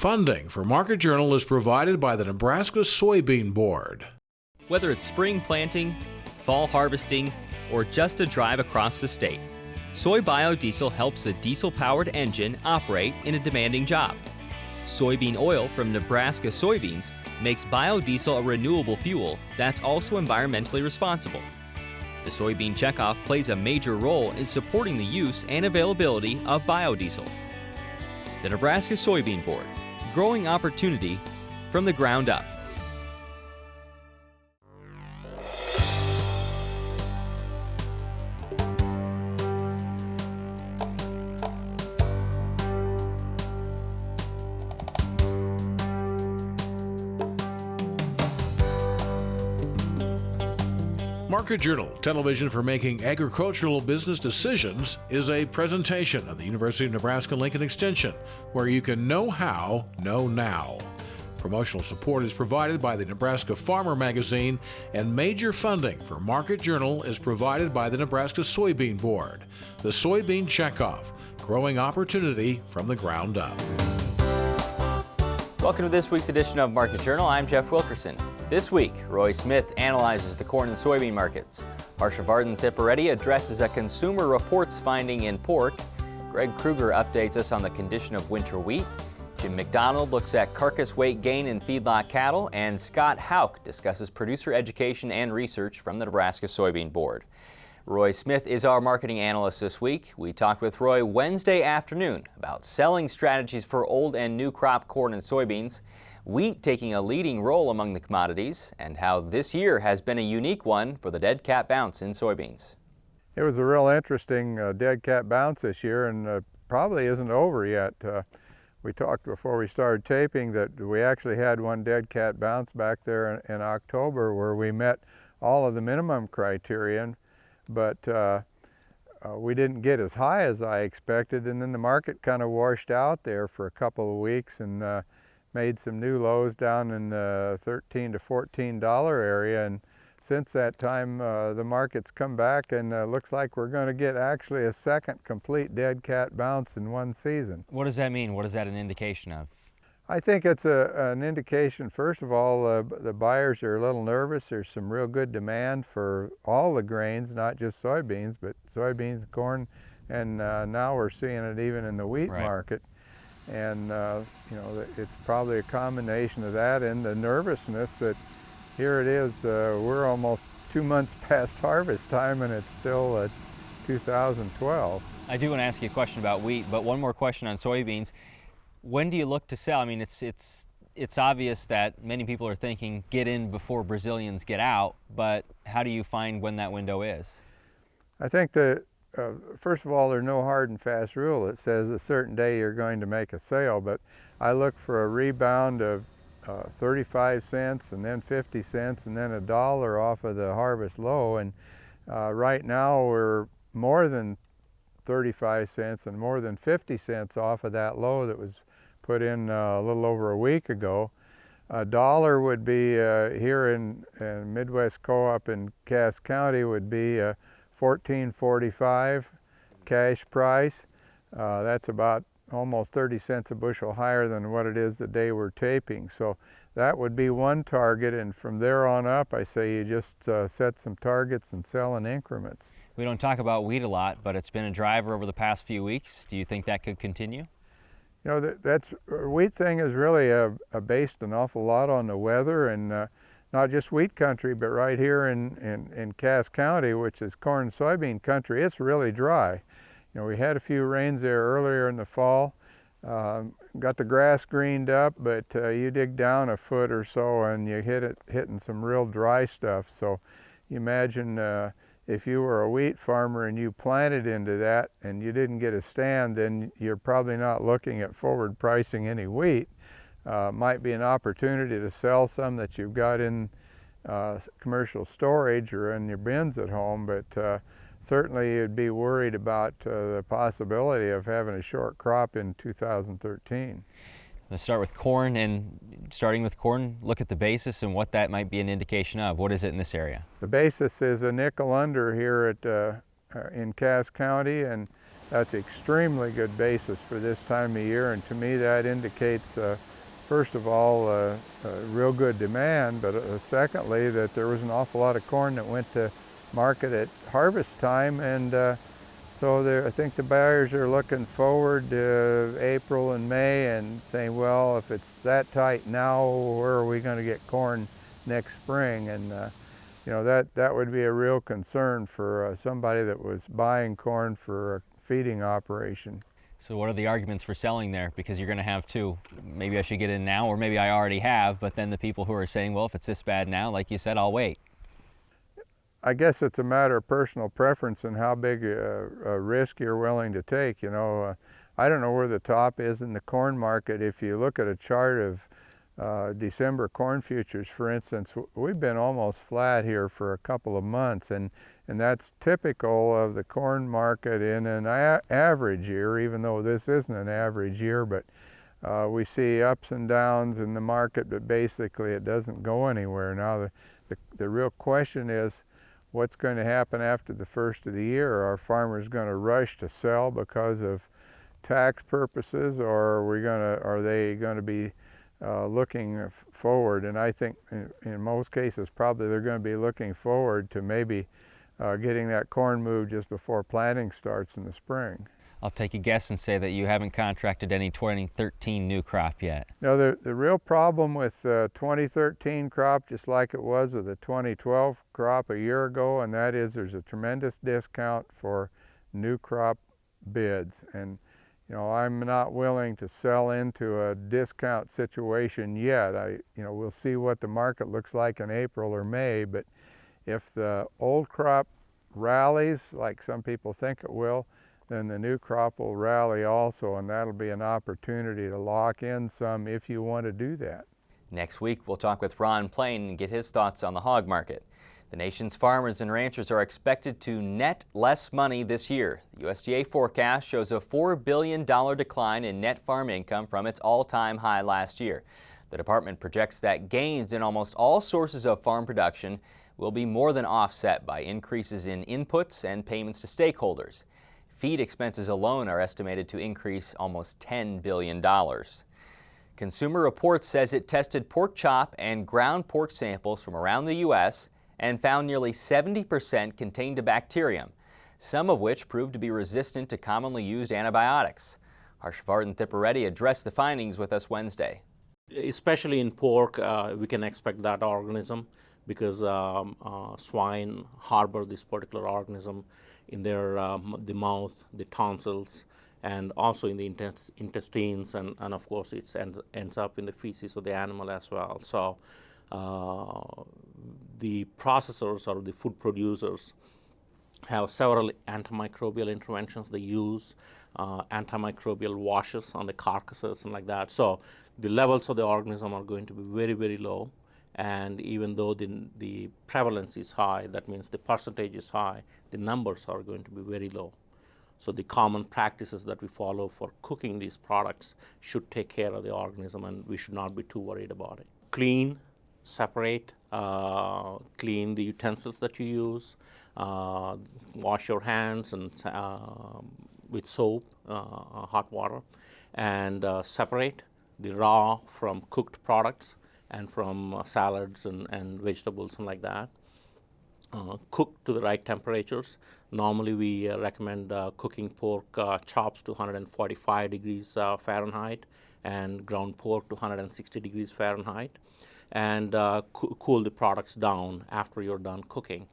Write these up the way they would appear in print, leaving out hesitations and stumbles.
Funding for Market Journal is provided by the Nebraska Soybean Board. Whether it's spring planting, fall harvesting, or just a drive across the state, soy biodiesel helps a diesel-powered engine operate in a demanding job. Soybean oil from Nebraska soybeans makes biodiesel a renewable fuel that's also environmentally responsible. The soybean checkoff plays a major role in supporting the use and availability of biodiesel. The Nebraska Soybean Board, growing opportunity from the ground up. Market Journal, television for making agricultural business decisions, is a presentation of the University of Nebraska-Lincoln Extension, where you can know how, know now. Promotional support is provided by the Nebraska Farmer Magazine, and major funding for Market Journal is provided by the Nebraska Soybean Board. The Soybean Checkoff, growing opportunity from the ground up. Welcome to this week's edition of Market Journal. I'm Jeff Wilkerson. This week, Roy Smith analyzes the corn and soybean markets. Harshavardhan Thippareddi addresses a Consumer Reports finding in pork. Greg Kruger updates us on the condition of winter wheat. Jim MacDonald looks at carcass weight gain in feedlot cattle. And Scott Houck discusses producer education and research from the Nebraska Soybean Board. Roy Smith is our marketing analyst this week. We talked with Roy Wednesday afternoon about selling strategies for old and new crop corn and soybeans, wheat taking a leading role among the commodities, and how this year has been a unique one for the dead cat bounce in soybeans. It was a real interesting dead cat bounce this year, and probably isn't over yet. We talked before we started taping that we actually had one dead cat bounce back there in October where we met all of the minimum criterion, but we didn't get as high as I expected, and then the market kind of washed out there for a couple of weeks and made some new lows down in the $13 to $14 area, and since that time the market's come back and looks like we're going to get actually a second complete dead cat bounce in one season. What does that mean? What is that an indication of? I think it's an indication, first of all, the buyers are a little nervous. There's some real good demand for all the grains, not just soybeans, but soybeans, corn, and now we're seeing it even in the wheat market. And you know, it's probably a combination of that and the nervousness that here it is, we're almost 2 months past harvest time and it's still 2012. I do want to ask you a question about wheat, but one more question on soybeans. When do you look to sell? I mean, it's obvious that many people are thinking get in before Brazilians get out, but how do you find when that window is? I think that first of all, there's no hard and fast rule that says a certain day you're going to make a sale, but I look for a rebound of 35 cents and then 50 cents and then $1 off of the harvest low, and right now we're more than 35 cents and more than 50 cents off of that low that was put in a little over a week ago. $1 would be here in Midwest Co-op in Cass County would be $14.45 cash price. That's about almost 30 cents a bushel higher than what it is the day we're taping. So that would be one target, and from there on up I say you just set some targets and sell in increments. We don't talk about wheat a lot, but it's been a driver over the past few weeks. Do you think that could continue? You know, that's wheat thing is really based an awful lot on the weather, and not just wheat country, but right here in Cass County, which is corn and soybean country, it's really dry. You know, we had a few rains there earlier in the fall, got the grass greened up, but you dig down a foot or so and you hitting some real dry stuff. So you imagine if you were a wheat farmer and you planted into that and you didn't get a stand, then you're probably not looking at forward pricing any wheat. Might be an opportunity to sell some that you've got in commercial storage or in your bins at home, but certainly you'd be worried about the possibility of having a short crop in 2013. Let's start with corn, and starting with corn, look at the basis and what that might be an indication of. What is it in this area? The basis is a nickel under here at in Cass County, and that's extremely good basis for this time of year, and to me that indicates first of all, real good demand, but secondly, that there was an awful lot of corn that went to market at harvest time, and so I think the buyers are looking forward to April and May and saying, well, if it's that tight now, where are we going to get corn next spring? And you know, that would be a real concern for somebody that was buying corn for a feeding operation. So what are the arguments for selling there? Because you're going to have two. Maybe I should get in now, or maybe I already have, but then the people who are saying, well, if it's this bad now, like you said, I'll wait. I guess it's a matter of personal preference and how big a risk you're willing to take. You know, I don't know where the top is in the corn market. If you look at a chart of December corn futures, for instance, we've been almost flat here for a couple of months, and that's typical of the corn market in an average year, even though this isn't an average year, but we see ups and downs in the market, but basically it doesn't go anywhere. Now the real question is, what's going to happen after the first of the year? Are farmers going to rush to sell because of tax purposes, or are they going to be looking forward? And I think in most cases probably they're going to be looking forward to maybe getting that corn moved just before planting starts in the spring. I'll take a guess and say that you haven't contracted any 2013 new crop yet. No, the real problem with 2013 crop, just like it was with the 2012 crop a year ago, and that is there's a tremendous discount for new crop bids. And you know, I'm not willing to sell into a discount situation yet. We'll see what the market looks like in April or May, but if the old crop rallies, like some people think it will, then the new crop will rally also, and that'll be an opportunity to lock in some if you want to do that. Next week, we'll talk with Ron Plain and get his thoughts on the hog market. The nation's farmers and ranchers are expected to net less money this year. The USDA forecast shows a $4 billion decline in net farm income from its all-time high last year. The department projects that gains in almost all sources of farm production will be more than offset by increases in inputs and payments to stakeholders. Feed expenses alone are estimated to increase almost $10 billion. Consumer Reports says it tested pork chop and ground pork samples from around the U.S. and found nearly 70% contained a bacterium, some of which proved to be resistant to commonly used antibiotics. Harshavardhan Thippareddi addressed the findings with us Wednesday. Especially in pork, we can expect that organism because swine harbor this particular organism in their the mouth, the tonsils, and also in the intestines, and of course it ends up in the feces of the animal as well. So the processors or the food producers have several antimicrobial interventions they use, antimicrobial washes on the carcasses and like that. So the levels of the organism are going to be very, very low. And even though the prevalence is high, that means the percentage is high, the numbers are going to be very low. So the common practices that we follow for cooking these products should take care of the organism, and we should not be too worried about it. Clean, separate, clean the utensils that you use, wash your hands and with soap, hot water, and separate the raw from cooked products and from salads and vegetables and like that. Cook to the right temperatures. Normally we recommend cooking pork chops to 145 degrees Fahrenheit and ground pork to 160 degrees Fahrenheit, and cool the products down after you're done cooking.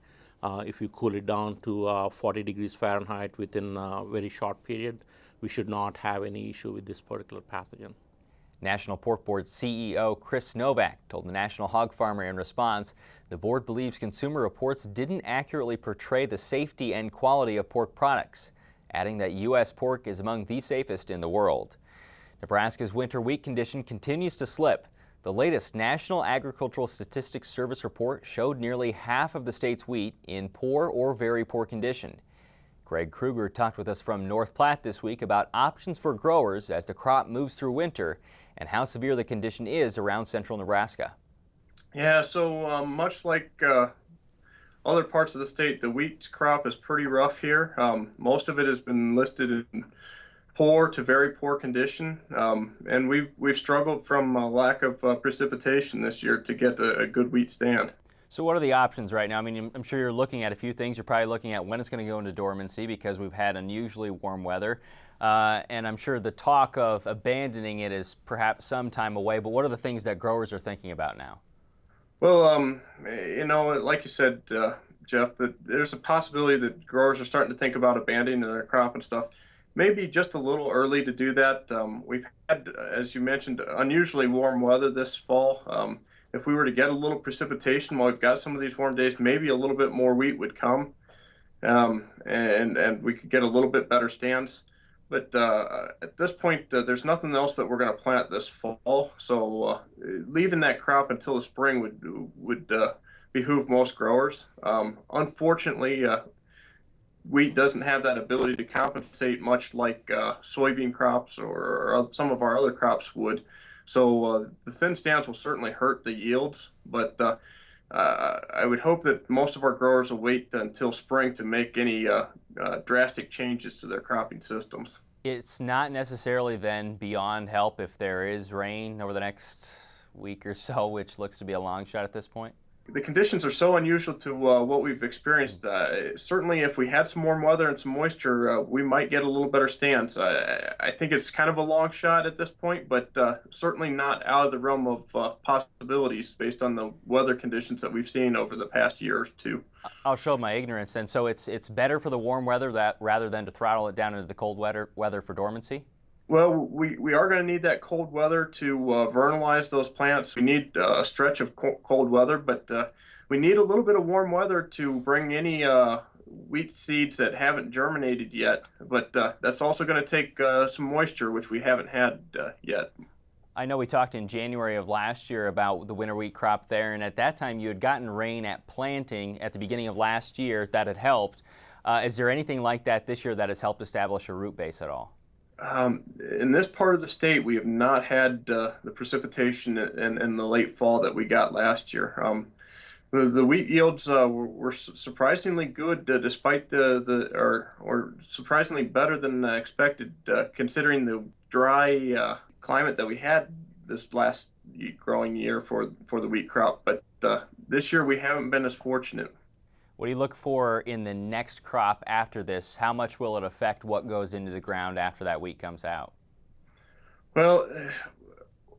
If you cool it down to 40 degrees Fahrenheit within a very short period, we should not have any issue with this particular pathogen. National Pork Board CEO Chris Novak told the National Hog Farmer in response, the board believes Consumer Reports didn't accurately portray the safety and quality of pork products, adding that U.S. pork is among the safest in the world. Nebraska's winter wheat condition continues to slip. The latest National Agricultural Statistics Service report showed nearly half of the state's wheat in poor or very poor condition. Greg Kruger talked with us from North Platte this week about options for growers as the crop moves through winter and how severe the condition is around central Nebraska. Yeah, so much like other parts of the state, the wheat crop is pretty rough here. Most of it has been listed in poor to very poor condition, and we've struggled from a lack of precipitation this year to get a good wheat stand. So what are the options right now? I mean, I'm sure you're looking at a few things. You're probably looking at when it's going to go into dormancy because we've had unusually warm weather. And I'm sure the talk of abandoning it is perhaps some time away, but what are the things that growers are thinking about now? Well, like you said, Jeff, that there's a possibility that growers are starting to think about abandoning their crop and stuff. Maybe just a little early to do that. We've had, as you mentioned, unusually warm weather this fall. If we were to get a little precipitation while we've got some of these warm days, maybe a little bit more wheat would come, and we could get a little bit better stands. But at this point, there's nothing else that we're going to plant this fall. So leaving that crop until the spring would behoove most growers. Unfortunately, wheat doesn't have that ability to compensate much like soybean crops or some of our other crops would. So the thin stands will certainly hurt the yields, but I would hope that most of our growers will wait until spring to make any drastic changes to their cropping systems. It's not necessarily then beyond help if there is rain over the next week or so, which looks to be a long shot at this point? The conditions are so unusual to what we've experienced. Certainly, if we had some warm weather and some moisture, we might get a little better stands. I think it's kind of a long shot at this point, but certainly not out of the realm of possibilities based on the weather conditions that we've seen over the past year or two. I'll show my ignorance then. So it's better for the warm weather rather than to throttle it down into the cold weather for dormancy? Well, we are going to need that cold weather to vernalize those plants. We need a stretch of cold weather, but we need a little bit of warm weather to bring any wheat seeds that haven't germinated yet. But that's also going to take some moisture, which we haven't had yet. I know we talked in January of last year about the winter wheat crop there, and at that time you had gotten rain at planting at the beginning of last year that had helped. Is there anything like that this year that has helped establish a root base at all? In this part of the state, we have not had the precipitation in the late fall that we got last year. The wheat yields were surprisingly good, despite or surprisingly better than expected, considering the dry climate that we had this last growing year for the wheat crop. But this year we haven't been as fortunate. What do you look for in the next crop after this? How much will it affect what goes into the ground after that wheat comes out? Well,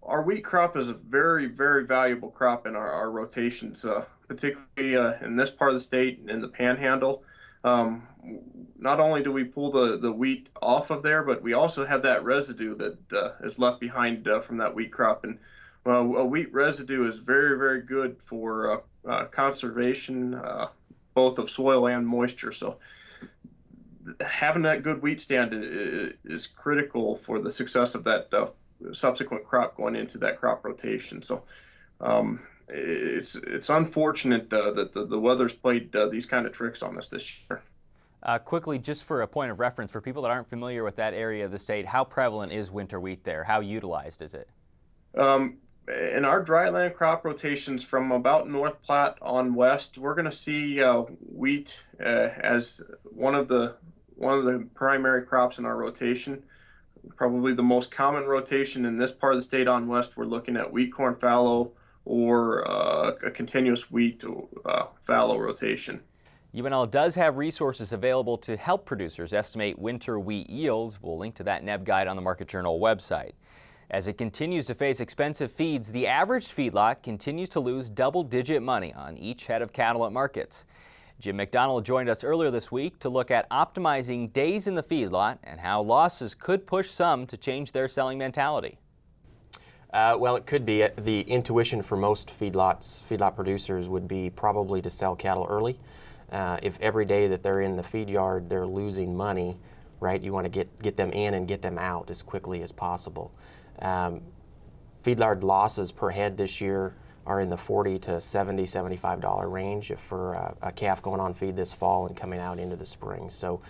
our wheat crop is a very, very valuable crop in our rotations, particularly in this part of the state and in the Panhandle. Not only do we pull the wheat off of there, but we also have that residue that is left behind from that wheat crop. And a wheat residue is very, very good for conservation, both of soil and moisture. So having that good wheat stand is critical for the success of that subsequent crop going into that crop rotation. So it's unfortunate that the weather's played these kind of tricks on us this year. Quickly, just for a point of reference, for people that aren't familiar with that area of the state, how prevalent is winter wheat there? How utilized is it? In our dryland crop rotations from about North Platte on west, we're going to see wheat as one of the primary crops in our rotation. Probably the most common rotation in this part of the state on west, we're looking at wheat, corn, fallow, or a continuous wheat fallow rotation. UNL does have resources available to help producers estimate winter wheat yields. We'll link to that NEB guide on the Market Journal website. As it continues to face expensive feeds, the average feedlot continues to lose double-digit money on each head of cattle at markets. Jim MacDonald joined us earlier this week to look at optimizing days in the feedlot and how losses could push some to change their selling mentality. Well, it could be. The intuition for most feedlot producers would be probably to sell cattle early. If every day that they're in the feed yard they're losing money, right, you want to get them in and get them out as quickly as possible. Feedlot losses per head this year are in the $40 to $70, $75 range for a calf going on feed this fall and coming out into the spring. So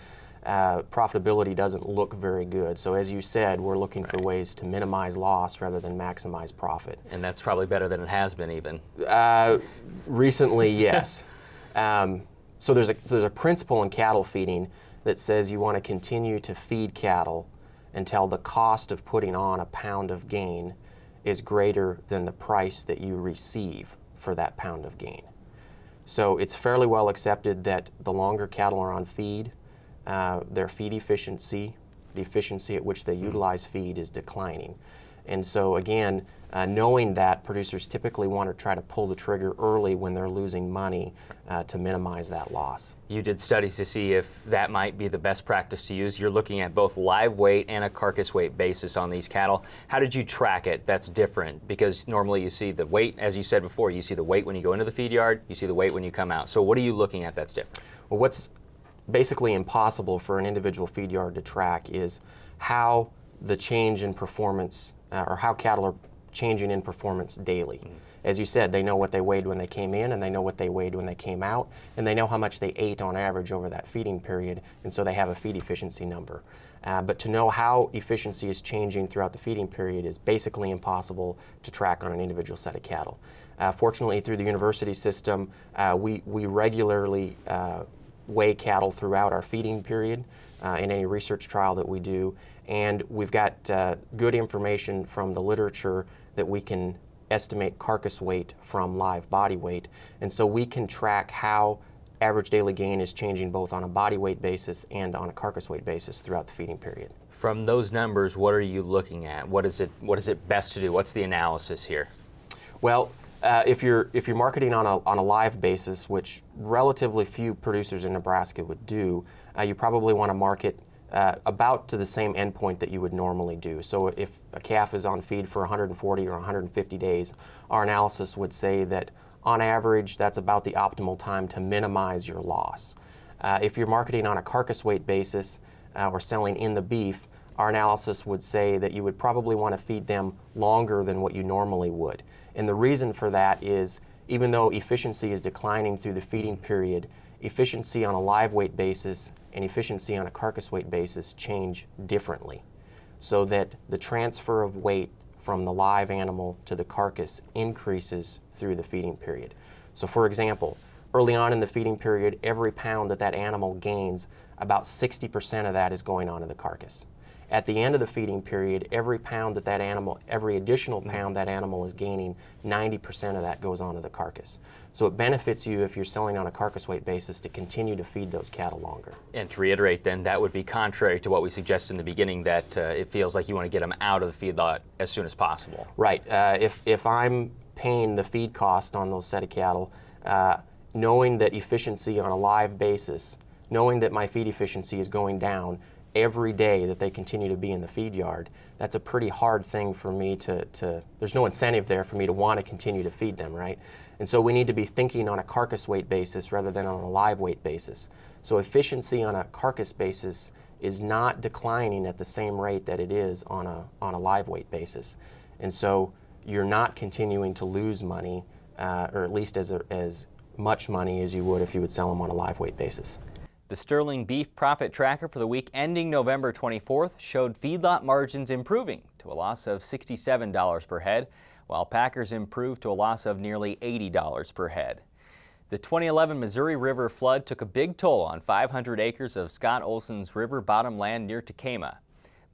profitability doesn't look very good. So as you said, we're looking for ways to minimize loss rather than maximize profit. And that's probably better than it has been even. Recently, yes. So there's a principle in cattle feeding that says you want to continue to feed cattle until the cost of putting on a pound of gain is greater than the price that you receive for that pound of gain. So it's fairly well accepted that the longer cattle are on feed, their feed efficiency, the efficiency at which they utilize feed, is declining. And so again, knowing that, producers typically want to try to pull the trigger early when they're losing money to minimize that loss. You did studies to see if that might be the best practice to use. You're looking at both live weight and a carcass weight basis on these cattle. How did you track it? That's different because normally you see the weight, as you said before, you see the weight when you go into the feed yard, you see the weight when you come out. So what are you looking at that's different? Well, what's basically impossible for an individual feed yard to track is how the change in performance or how cattle are changing in performance daily. As you said, they know what they weighed when they came in, and they know what they weighed when they came out, and they know how much they ate on average over that feeding period, and so they have a feed efficiency number. But to know how efficiency is changing throughout the feeding period is basically impossible to track on an individual set of cattle. Fortunately, through the university system, we regularly weigh cattle throughout our feeding period in any research trial that we do, and we've got good information from the literature that we can estimate carcass weight from live body weight, and so we can track how average daily gain is changing both on a body weight basis and on a carcass weight basis throughout the feeding period. From those numbers, what are you looking at? What is it best to do? What's the analysis here? Well, if you're marketing on a live basis, which relatively few producers in Nebraska would do, you probably want to market about to the same endpoint that you would normally do. So if a calf is on feed for 140 or 150 days, our analysis would say that on average that's about the optimal time to minimize your loss. If you're marketing on a carcass weight basis or selling in the beef, our analysis would say that you would probably want to feed them longer than what you normally would. And the reason for that is, even though efficiency is declining through the feeding period, efficiency on a live weight basis and efficiency on a carcass weight basis change differently, so that the transfer of weight from the live animal to the carcass increases through the feeding period. So for example, early on in the feeding period, every pound that animal gains, about 60% of that is going on to the carcass. At the end of the feeding period, every additional pound that animal is gaining, 90% of that goes on to the carcass. So it benefits you, if you're selling on a carcass weight basis, to continue to feed those cattle longer. And to reiterate then, that would be contrary to what we suggested in the beginning, that it feels like you want to get them out of the feedlot as soon as possible. Right. If I'm paying the feed cost on those set of cattle, knowing that efficiency on a live basis, knowing that my feed efficiency is going down every day that they continue to be in the feed yard, that's a pretty hard thing for me there's no incentive there for me to want to continue to feed them, right? And so we need to be thinking on a carcass weight basis rather than on a live weight basis. So efficiency on a carcass basis is not declining at the same rate that it is on a live weight basis. And so you're not continuing to lose money, or at least as much money as you would if you would sell them on a live weight basis. The Sterling Beef Profit Tracker for the week ending November 24th showed feedlot margins improving to a loss of $67 per head, while packers improved to a loss of nearly $80 per head. The 2011 Missouri River flood took a big toll on 500 acres of Scott Olson's river bottom land near Tekamah.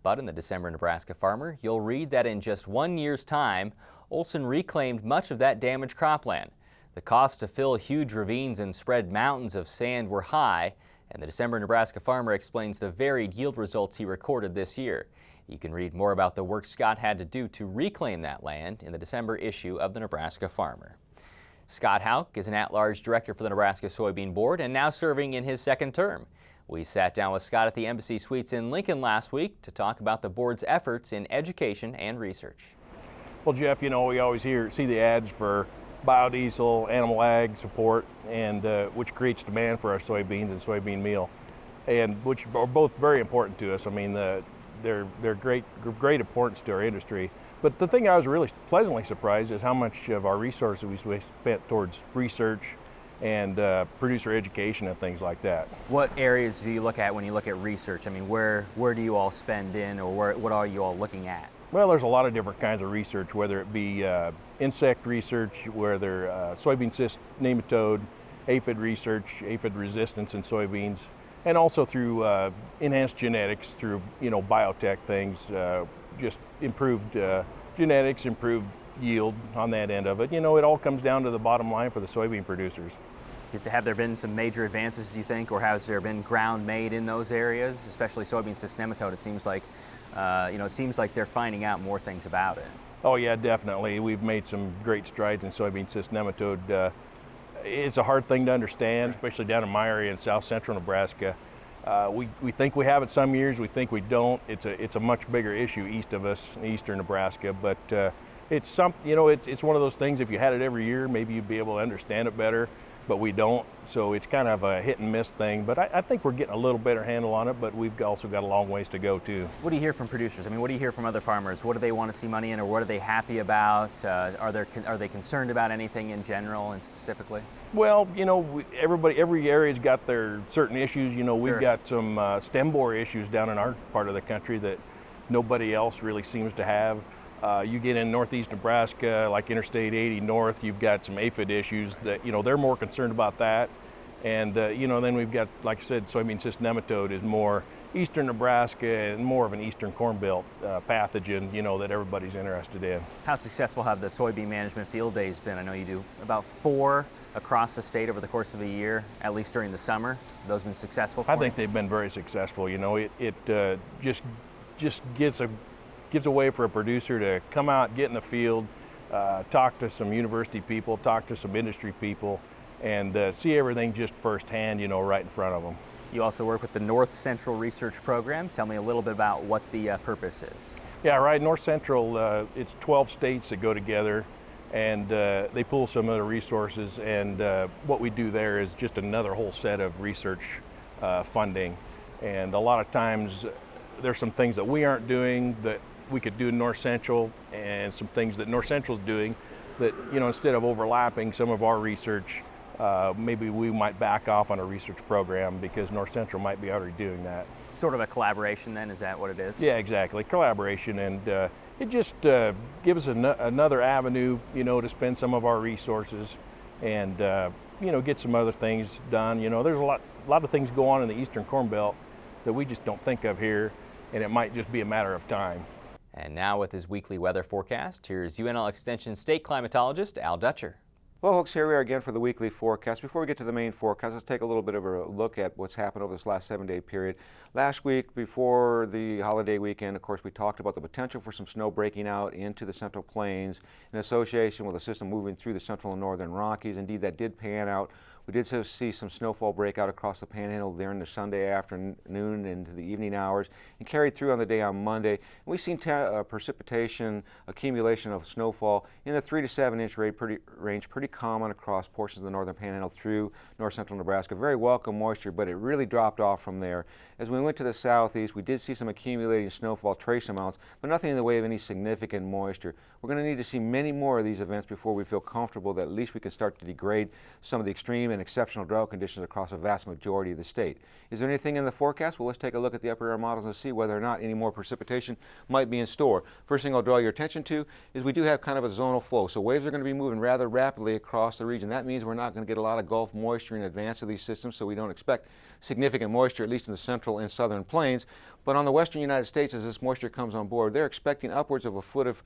But in the December Nebraska Farmer, you'll read that in just 1 year's time, Olson reclaimed much of that damaged cropland. The costs to fill huge ravines and spread mountains of sand were high, and the December Nebraska Farmer explains the varied yield results he recorded this year. You can read more about the work Scott had to do to reclaim that land in the December issue of the Nebraska Farmer. Scott Houck is an at-large director for the Nebraska Soybean Board and now serving in his second term. We sat down with Scott at the Embassy Suites in Lincoln last week to talk about the board's efforts in education and research. Well, Jeff, you know, we always see the ads for biodiesel, animal ag support, and which creates demand for our soybeans and soybean meal, and which are both very important to us. I mean, they're great importance to our industry. But the thing I was really pleasantly surprised is how much of our resources we spent towards research and producer education and things like that. What areas do you look at when you look at research? I mean, where do you all spend in, or what are you all looking at? Well, there's a lot of different kinds of research, whether it be insect research, soybean cyst nematode, aphid research, aphid resistance in soybeans, and also through enhanced genetics, through biotech things, just improved genetics, improved yield on that end of it. It all comes down to the bottom line for the soybean producers. Have there been some major advances, do you think, or has there been ground made in those areas, especially soybean cyst nematode? It seems like, they're finding out more things about it. Oh yeah, definitely. We've made some great strides in soybean cyst nematode. It's a hard thing to understand, especially down in my area in south central Nebraska. We think we have it some years, we think we don't. It's a much bigger issue east of us, in eastern Nebraska, but it's it's one of those things, if you had it every year, maybe you'd be able to understand it better, but we don't. So it's kind of a hit and miss thing, but I think we're getting a little better handle on it, but we've also got a long ways to go too. What do you hear from producers? I mean, what do you hear from other farmers? What do they want to see money in, or what are they happy about? Are they concerned about anything in general and specifically? Well, every area's got their certain issues. We've Sure. got some stem borer issues down in our part of the country that nobody else really seems to have. You get in northeast Nebraska, like Interstate 80 north, you've got some aphid issues that, they're more concerned about that. And, then we've got, like I said, soybean cyst nematode is more eastern Nebraska and more of an eastern corn belt pathogen, that everybody's interested in. How successful have the soybean management field days been? I know you do about 4 across the state over the course of a year, at least during the summer. Have those been successful for I you? think they've been very successful. It just gives a way for a producer to come out, get in the field, talk to some university people, talk to some industry people, and see everything just firsthand, right in front of them. You also work with the North Central Research Program. Tell me a little bit about what the purpose is. Yeah, right. North Central, it's 12 states that go together, and they pool some of the resources, and what we do there is just another whole set of research funding. And a lot of times there's some things that we aren't doing that we could do in North Central, and some things that North Central is doing that, instead of overlapping some of our research, maybe we might back off on a research program because North Central might be already doing that. Sort of a collaboration then, is that what it is? Yeah, exactly, collaboration, and it just gives us another avenue, to spend some of our resources and, get some other things done. There's a lot of things go on in the Eastern Corn Belt that we just don't think of here, and it might just be a matter of time. And now with his weekly weather forecast, here's UNL Extension state climatologist Al Dutcher. Well, folks, here we are again for the weekly forecast. Before we get to the main forecast, let's take a little bit of a look at what's happened over this last 7-day period. Last week, before the holiday weekend, of course, we talked about the potential for some snow breaking out into the Central Plains in association with a system moving through the Central and Northern Rockies. Indeed, that did pan out. We did see some snowfall break out across the Panhandle during the Sunday afternoon into the evening hours and carried through on the day on Monday. And we've seen precipitation, accumulation of snowfall in the 3 to 7 inch range, pretty common across portions of the Northern Panhandle through north central Nebraska. Very welcome moisture, but it really dropped off from there. As we went to the southeast, we did see some accumulating snowfall trace amounts, but nothing in the way of any significant moisture. We're going to need to see many more of these events before we feel comfortable that at least we can start to degrade some of the extreme and exceptional drought conditions across a vast majority of the state. Is there anything in the forecast? Well, let's take a look at the upper air models and see whether or not any more precipitation might be in store. First thing I'll draw your attention to is we do have kind of a zonal flow, so waves are going to be moving rather rapidly across the region. That means we're not going to get a lot of Gulf moisture in advance of these systems, so we don't expect significant moisture, at least in the central and southern plains. But on the western United States, as this moisture comes on board, they're expecting upwards of a foot of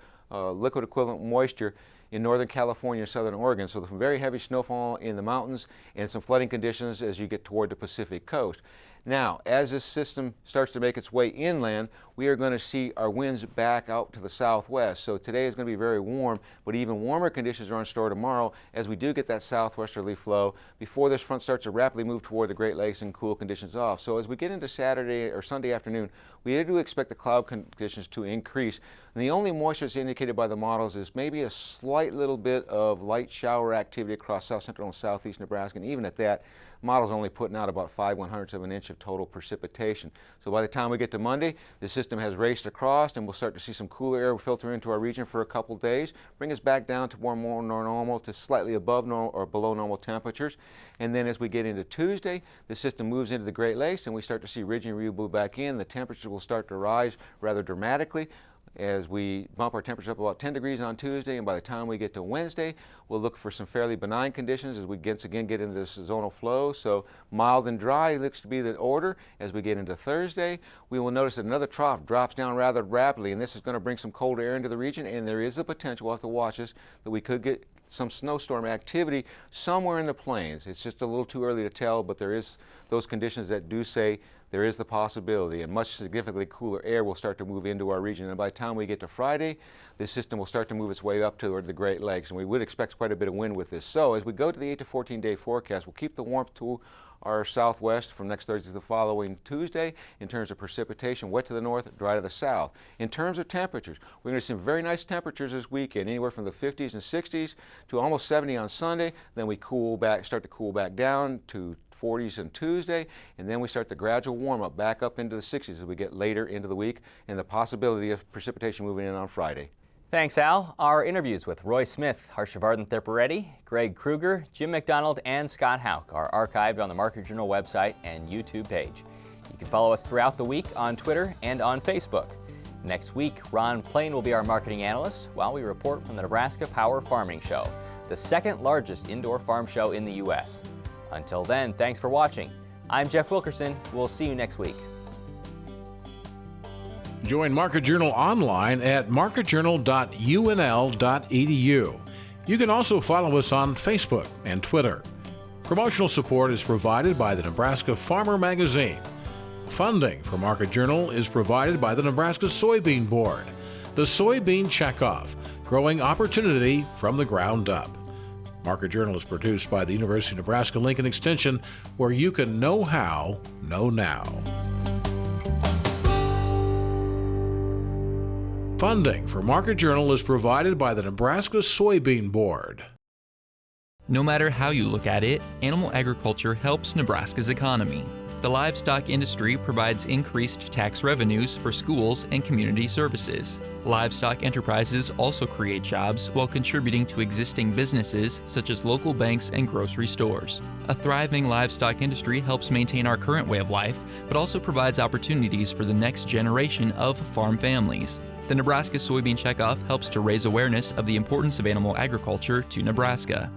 liquid equivalent moisture in northern California and southern Oregon. So some very heavy snowfall in the mountains and some flooding conditions as you get toward the Pacific coast. Now, as this system starts to make its way inland, we are going to see our winds back out to the southwest. So today is going to be very warm, but even warmer conditions are in store tomorrow as we do get that southwesterly flow before this front starts to rapidly move toward the Great Lakes and cool conditions off. So as we get into Saturday or Sunday afternoon, we do expect the cloud conditions to increase. And the only moisture that's indicated by the models is maybe a slight little bit of light shower activity across south central and southeast Nebraska, and even at that, models only putting out about 5/100ths of an inch of total precipitation. So by the time we get to Monday, the system has raced across and we'll start to see some cooler air filter into our region for a couple days, bring us back down to more normal to slightly above normal or below normal temperatures. And then as we get into Tuesday, the system moves into the Great Lakes and we start to see ridging move back in. The temperatures will start to rise rather dramatically. as we bump our temperature up about 10 degrees on Tuesday, and by the time we get to Wednesday, we'll look for some fairly benign conditions as we again get into this zonal flow. So mild and dry looks to be the order. As we get into Thursday, we will notice that another trough drops down rather rapidly, and this is going to bring some cold air into the region, and there is a potential, we'll have to watch this, that we could get some snowstorm activity somewhere in the plains. It's just a little too early to tell, but there is those conditions that do say there is the possibility, and much significantly cooler air will start to move into our region. And by the time we get to Friday, this system will start to move its way up toward the Great Lakes, and we would expect quite a bit of wind with this. So as we go to the 8 to 14 day forecast, we'll keep the warmth to our southwest from next Thursday to the following Tuesday. In terms of precipitation, wet to the north, dry to the south. In terms of temperatures, we're going to see some very nice temperatures this weekend, anywhere from the 50s and 60s to almost 70 on Sunday. Then we start to cool back down to 40s on Tuesday, and then we start the gradual warm up back up into the 60s as we get later into the week, and the possibility of precipitation moving in on Friday. Thanks, Al. Our interviews with Roy Smith, Harshavardhan Thippareddi, Greg Kruger, Jim MacDonald, and Scott Houck are archived on the Market Journal website and YouTube page. You can follow us throughout the week on Twitter and on Facebook. Next week, Ron Plain will be our marketing analyst while we report from the Nebraska Power Farming Show, the second largest indoor farm show in the U.S. Until then, thanks for watching. I'm Jeff Wilkerson. We'll see you next week. Join Market Journal online at marketjournal.unl.edu. You can also follow us on Facebook and Twitter. Promotional support is provided by the Nebraska Farmer Magazine. Funding for Market Journal is provided by the Nebraska Soybean Board. The Soybean Checkoff, growing opportunity from the ground up. Market Journal is produced by the University of Nebraska-Lincoln Extension, where you can know how, know now. Funding for Market Journal is provided by the Nebraska Soybean Board. No matter how you look at it, animal agriculture helps Nebraska's economy. The livestock industry provides increased tax revenues for schools and community services. Livestock enterprises also create jobs while contributing to existing businesses such as local banks and grocery stores. A thriving livestock industry helps maintain our current way of life, but also provides opportunities for the next generation of farm families. The Nebraska Soybean Checkoff helps to raise awareness of the importance of animal agriculture to Nebraska.